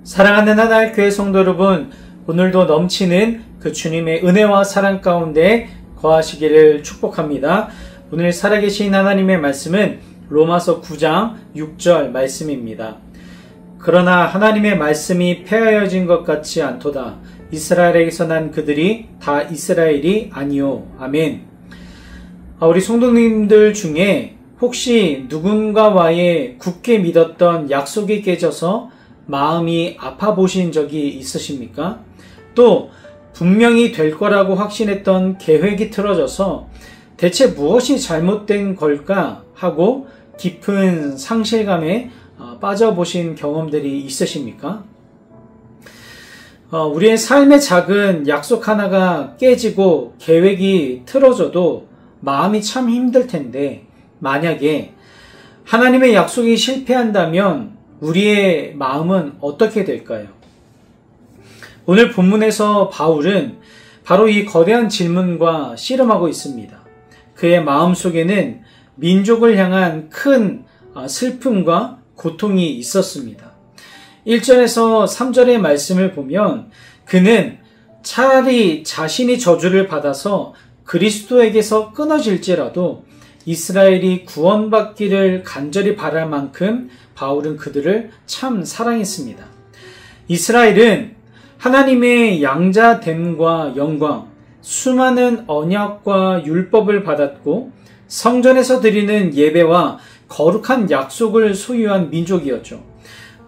사랑하는 하나님교회 성도 여러분, 오늘도 넘치는 그 주님의 은혜와 사랑 가운데 거하시기를 축복합니다. 오늘 살아계신 하나님의 말씀은 로마서 9장 6절 말씀입니다. 그러나 하나님의 말씀이 폐하여진 것 같지 않도다. 이스라엘에게서 난 그들이 다 이스라엘이 아니요. 아멘. 우리 성도님들 중에 혹시 누군가와의 굳게 믿었던 약속이 깨져서 마음이 아파 보신 적이 있으십니까? 또 분명히 될 거라고 확신했던 계획이 틀어져서 대체 무엇이 잘못된 걸까 하고 깊은 상실감에 빠져보신 경험들이 있으십니까? 우리의 삶의 작은 약속 하나가 깨지고 계획이 틀어져도 마음이 참 힘들 텐데, 만약에 하나님의 약속이 실패한다면 우리의 마음은 어떻게 될까요? 오늘 본문에서 바울은 바로 이 거대한 질문과 씨름하고 있습니다. 그의 마음속에는 민족을 향한 큰 슬픔과 고통이 있었습니다. 1절에서 3절의 말씀을 보면 그는 차라리 자신이 저주를 받아서 그리스도에게서 끊어질지라도 이스라엘이 구원받기를 간절히 바랄 만큼 바울은 그들을 참 사랑했습니다. 이스라엘은 하나님의 양자됨과 영광, 수많은 언약과 율법을 받았고 성전에서 드리는 예배와 거룩한 약속을 소유한 민족이었죠.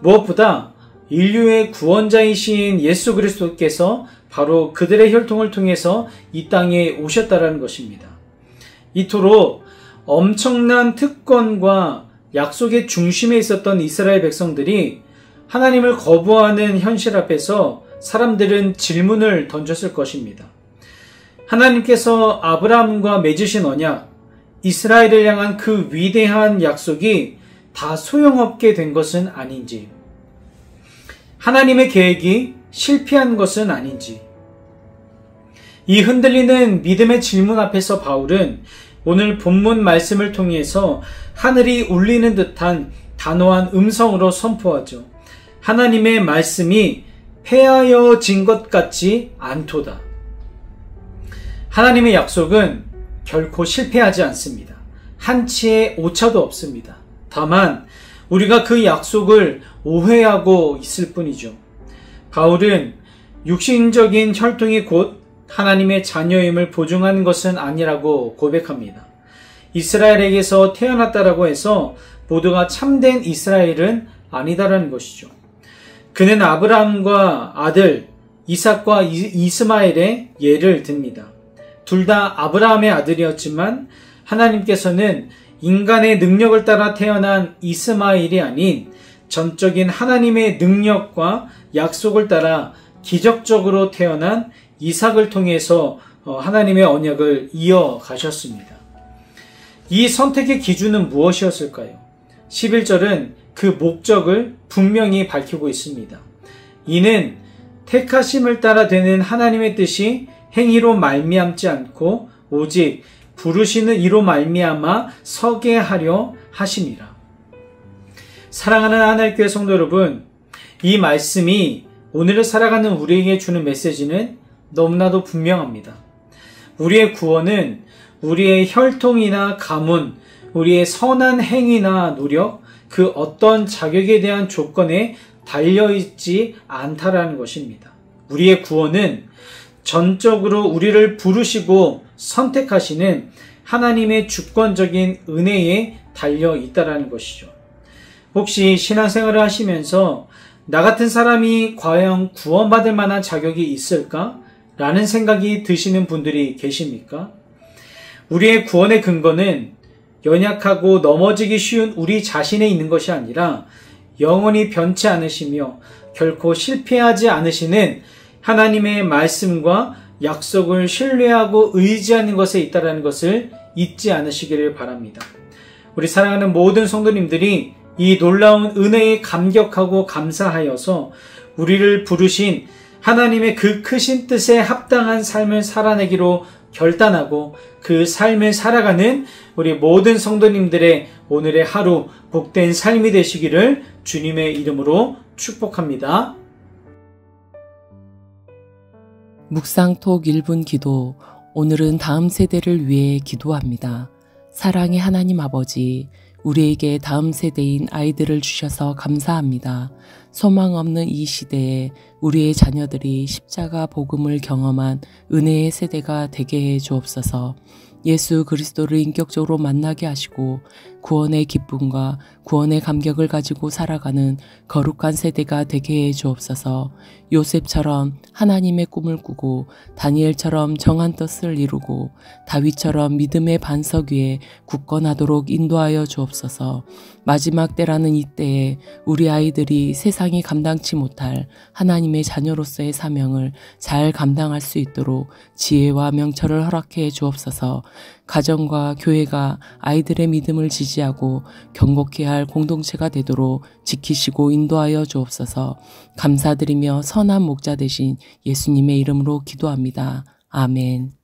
무엇보다 인류의 구원자이신 예수 그리스도께서 바로 그들의 혈통을 통해서 이 땅에 오셨다라는 것입니다. 이토록 엄청난 특권과 약속의 중심에 있었던 이스라엘 백성들이 하나님을 거부하는 현실 앞에서 사람들은 질문을 던졌을 것입니다. 하나님께서 아브라함과 맺으신 언약, 이스라엘을 향한 그 위대한 약속이 다 소용없게 된 것은 아닌지, 하나님의 계획이 실패한 것은 아닌지, 이 흔들리는 믿음의 질문 앞에서 바울은 오늘 본문 말씀을 통해서 하늘이 울리는 듯한 단호한 음성으로 선포하죠. 하나님의 말씀이 폐하여진 것 같지 않도다. 하나님의 약속은 결코 실패하지 않습니다. 한치의 오차도 없습니다. 다만 우리가 그 약속을 오해하고 있을 뿐이죠. 바울은 육신적인 혈통이 곧 하나님의 자녀임을 보증하는 것은 아니라고 고백합니다. 이스라엘에게서 태어났다라고 해서 모두가 참된 이스라엘은 아니다라는 것이죠. 그는 아브라함과 아들 이삭과 이스마엘의 예를 듭니다. 둘 다 아브라함의 아들이었지만 하나님께서는 인간의 능력을 따라 태어난 이스마엘이 아닌 전적인 하나님의 능력과 약속을 따라 기적적으로 태어난 이삭을 통해서 하나님의 언약을 이어가셨습니다. 이 선택의 기준은 무엇이었을까요? 11절은 그 목적을 분명히 밝히고 있습니다. 이는 택하심을 따라 되는 하나님의 뜻이 행위로 말미암지 않고 오직 부르시는 이로 말미암아 서게 하려 하심이라. 사랑하는 하나님교회 성도 여러분, 이 말씀이 오늘을 살아가는 우리에게 주는 메시지는 너무나도 분명합니다. 우리의 구원은 우리의 혈통이나 가문, 우리의 선한 행위나 노력, 그 어떤 자격에 대한 조건에 달려있지 않다라는 것입니다. 우리의 구원은 전적으로 우리를 부르시고 선택하시는 하나님의 주권적인 은혜에 달려있다라는 것이죠. 혹시 신앙생활을 하시면서 나 같은 사람이 과연 구원받을 만한 자격이 있을까? 라는 생각이 드시는 분들이 계십니까? 우리의 구원의 근거는 연약하고 넘어지기 쉬운 우리 자신에 있는 것이 아니라 영원히 변치 않으시며 결코 실패하지 않으시는 하나님의 말씀과 약속을 신뢰하고 의지하는 것에 있다는 것을 잊지 않으시기를 바랍니다. 우리 사랑하는 모든 성도님들이 이 놀라운 은혜에 감격하고 감사하여서 우리를 부르신 하나님의 그 크신 뜻에 합당한 삶을 살아내기로 결단하고 그 삶을 살아가는 우리 모든 성도님들의 오늘의 하루 복된 삶이 되시기를 주님의 이름으로 축복합니다. 묵상톡 1분 기도. 오늘은 다음 세대를 위해 기도합니다. 사랑의 하나님 아버지, 우리에게 다음 세대인 아이들을 주셔서 감사합니다. 소망 없는 이 시대에 우리의 자녀들이 십자가 복음을 경험한 은혜의 세대가 되게 해 주옵소서. 예수 그리스도를 인격적으로 만나게 하시고 구원의 기쁨과 구원의 감격을 가지고 살아가는 거룩한 세대가 되게 해 주옵소서. 요셉처럼 하나님의 꿈을 꾸고 다니엘처럼 정한 뜻을 이루고 다윗처럼 믿음의 반석 위에 굳건하도록 인도하여 주옵소서. 마지막 때라는 이 때에 우리 아이들이 세상이 감당치 못할 하나님의 자녀로서의 사명을 잘 감당할 수 있도록 지혜와 명철을 허락해 주옵소서. 가정과 교회가 아이들의 믿음을 지지하고 경고케 할 공동체가 되도록 지키시고 인도하여 주옵소서. 감사드리며 선한 목자 되신 예수님의 이름으로 기도합니다. 아멘.